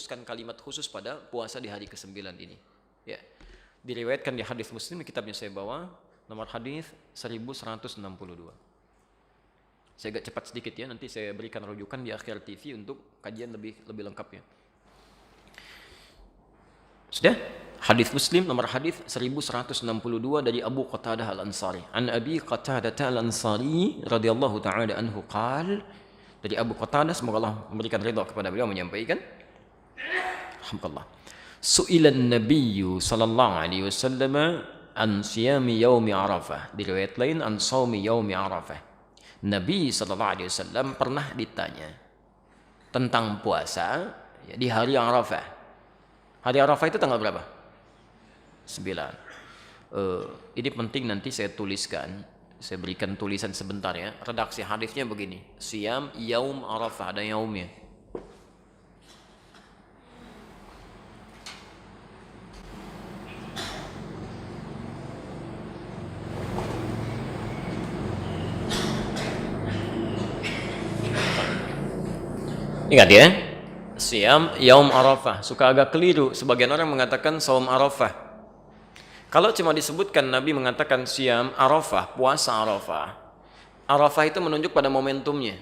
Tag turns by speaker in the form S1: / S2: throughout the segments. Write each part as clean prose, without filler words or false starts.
S1: mengkhususkan kalimat khusus pada puasa di hari ke-9 ini. Ya. Diriwayatkan di hadis Muslim, kitabnya saya bawa, nomor hadis 1162. Saya agak cepat sedikit ya, nanti saya berikan rujukan di akhir TV untuk kajian lebih lengkapnya. Sudah? Hadis Muslim nomor hadis 1162 dari Abu Qatadah Al-Ansari. An Abi Qatadah Al-Ansari radhiyallahu taala anhu qala, dari Abu Qatadah, semoga Allah memberikan ridha kepada beliau, menyampaikan, alhamdulillah, su'ilan nabiyyu sallallahu alaihi wasallam an siyami yaumi Arafah. Di riwayat lain an shaumi yaumi Arafah. Nabi sallallahu alaihi wasallam pernah ditanya tentang puasa ya, di hari Arafah. Hari Arafah itu tanggal berapa? 9. Ini penting, nanti saya tuliskan, saya berikan tulisan sebentar ya. Redaksi hadisnya begini, Siyam Yaum Arafah, ada yaumnya. Ingat ya, Siyam Yaum Arafah. Suka agak keliru, sebagian orang mengatakan Saum Arafah. Kalau cuma disebutkan Nabi mengatakan Siyam Arafah, puasa Arafah, Arafah itu menunjuk pada momentumnya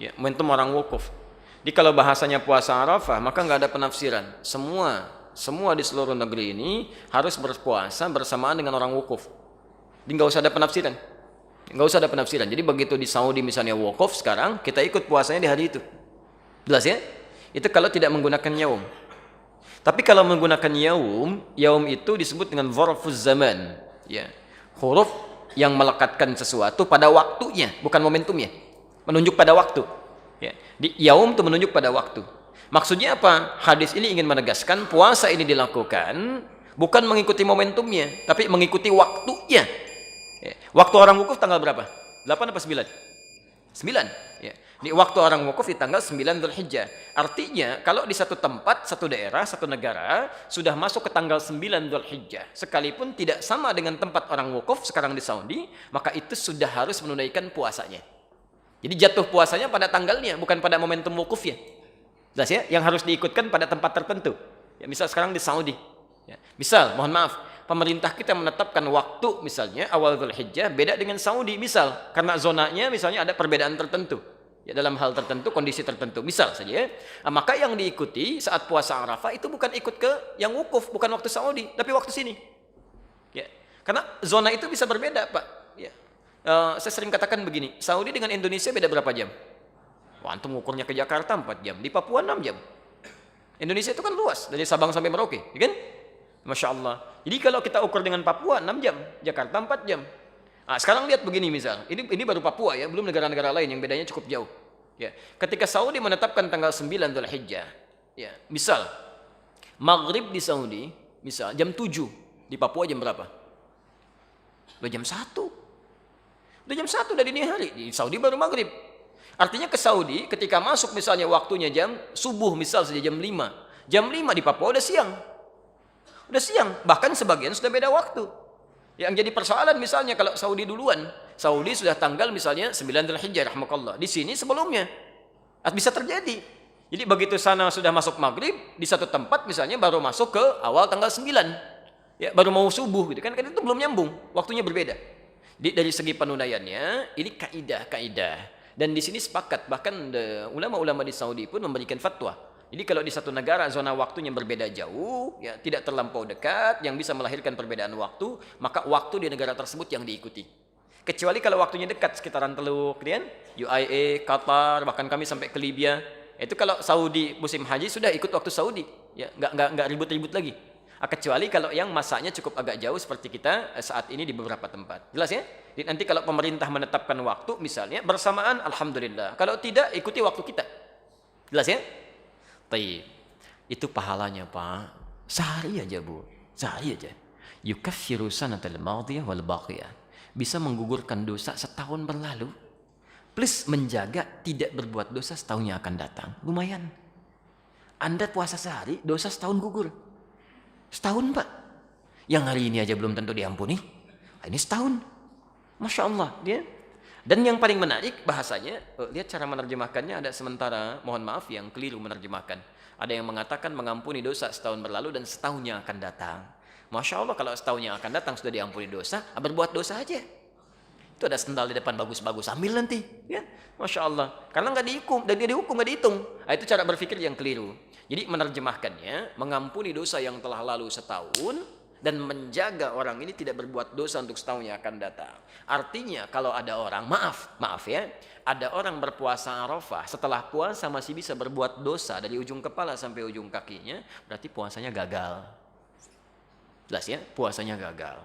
S1: ya, momentum orang wukuf. Jadi kalau bahasanya puasa Arafah, maka nggak ada penafsiran. Semua di seluruh negeri ini harus berpuasa bersamaan dengan orang wukuf. Jadi nggak usah ada penafsiran. Jadi begitu di Saudi misalnya wukuf sekarang, kita ikut puasanya di hari itu. Jelas ya? Itu kalau tidak menggunakan yaum. Tapi kalau menggunakan yaum itu disebut dengan dzarfuz zaman, ya. Huruf yang melekatkan sesuatu pada waktunya, bukan momentumnya. Menunjuk pada waktu. Ya. Di yaum itu menunjuk pada waktu. Maksudnya apa? Hadis ini ingin menegaskan puasa ini dilakukan bukan mengikuti momentumnya, tapi mengikuti waktunya. Ya. Waktu orang wukuf tanggal berapa? 8 apa 9? 9. Ya. Di waktu orang wukuf di tanggal 9 Dzulhijjah. Artinya kalau di satu tempat, satu daerah, satu negara sudah masuk ke tanggal 9 Dzulhijjah, sekalipun tidak sama dengan tempat orang wukuf sekarang di Saudi, maka itu sudah harus menunaikan puasanya. Jadi jatuh puasanya pada tanggalnya, bukan pada momentum wukufnya. Jelas ya? Yang harus diikutkan pada tempat tertentu. Ya, misal sekarang di Saudi. Ya. Misal, mohon maaf, pemerintah kita menetapkan waktu misalnya awal Dzulhijjah beda dengan Saudi, misal karena zonanya misalnya ada perbedaan tertentu. Ya, dalam hal tertentu, kondisi tertentu, misal saja. Nah, maka yang diikuti saat puasa Arafah itu bukan ikut ke yang wukuf, bukan waktu Saudi, tapi waktu sini. Ya, karena zona itu bisa berbeda, Pak. Ya. Saya sering katakan begini, Saudi dengan Indonesia beda berapa jam? Wah, antum ukurnya ke Jakarta 4 jam, di Papua 6 jam. Indonesia itu kan luas, dari Sabang sampai Merauke, ya kan? Masya Allah. Jadi kalau kita ukur dengan Papua 6 jam, Jakarta 4 jam. Nah, sekarang lihat begini misal, ini baru Papua ya, belum negara-negara lain yang bedanya cukup jauh. Ya, ketika Saudi menetapkan tanggal 9 Dzulhijjah, ya, misal maghrib di Saudi, misal jam 7, di Papua jam berapa? Udah jam 1. Udah jam 1 dari dini hari, di Saudi baru maghrib. Artinya ke Saudi ketika masuk misalnya waktunya jam subuh misal saja jam 5. Jam 5 di Papua udah siang. Udah siang, bahkan sebagian sudah beda waktu. Yang jadi persoalan misalnya kalau Saudi duluan, Saudi sudah tanggal misalnya 9 Dzulhijjah rahmakallah. Di sini sebelumnya. Bisa terjadi. Jadi begitu sana sudah masuk maghrib, di satu tempat misalnya baru masuk ke awal tanggal 9. Ya, baru mau subuh gitu kan, itu belum nyambung, waktunya berbeda. Jadi dari segi penunaiannya ini kaidah. Dan di sini sepakat, bahkan ulama-ulama di Saudi pun memberikan fatwa. Jadi kalau di satu negara zona waktunya berbeda jauh, ya tidak terlampau dekat, yang bisa melahirkan perbedaan waktu, maka waktu di negara tersebut yang diikuti. Kecuali kalau waktunya dekat, sekitaran Teluk, kemudian UAE, Qatar, bahkan kami sampai ke Libya. Itu kalau Saudi musim haji sudah ikut waktu Saudi, ya nggak ribut-ribut lagi. Kecuali kalau yang masanya cukup agak jauh seperti kita saat ini di beberapa tempat. Jelas ya? Jadi nanti kalau pemerintah menetapkan waktu misalnya bersamaan, alhamdulillah. Kalau tidak, ikuti waktu kita. Jelas ya? Taib. Itu pahalanya, Pak. Sehari aja, Bu. Sehari aja. Yukaffiru sanatal madiyah wal baqiyah. Bisa menggugurkan dosa setahun berlalu. Plus menjaga tidak berbuat dosa setahun yang akan datang. Lumayan. Anda puasa sehari, dosa setahun gugur. Setahun, Pak. Yang hari ini aja belum tentu diampuni. Ini setahun. Masya Allah. Dia. Dan yang paling menarik bahasanya, lihat cara menerjemahkannya ada sementara, mohon maaf yang keliru menerjemahkan. Ada yang mengatakan mengampuni dosa setahun berlalu dan setahunnya akan datang. Masya Allah, kalau setahunnya akan datang sudah diampuni dosa, berbuat dosa aja. Itu ada sendal di depan bagus-bagus, ambil nanti, ya. Masya Allah. Karena nggak dihukum, dan dia dihukum nggak dihitung. Nah, itu cara berpikir yang keliru. Jadi menerjemahkannya, mengampuni dosa yang telah lalu setahun dan menjaga orang ini tidak berbuat dosa untuk setahun yang akan datang. Artinya kalau ada orang, maaf ya, ada orang berpuasa Arafah, setelah puasa masih bisa berbuat dosa dari ujung kepala sampai ujung kakinya, berarti puasanya gagal. Jelas ya, puasanya gagal.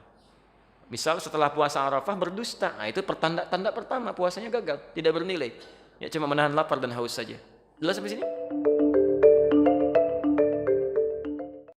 S1: Misal setelah puasa Arafah berdusta, nah itu tanda pertama puasanya gagal, tidak bernilai. Ya cuma menahan lapar dan haus saja. Jelas sampai sini?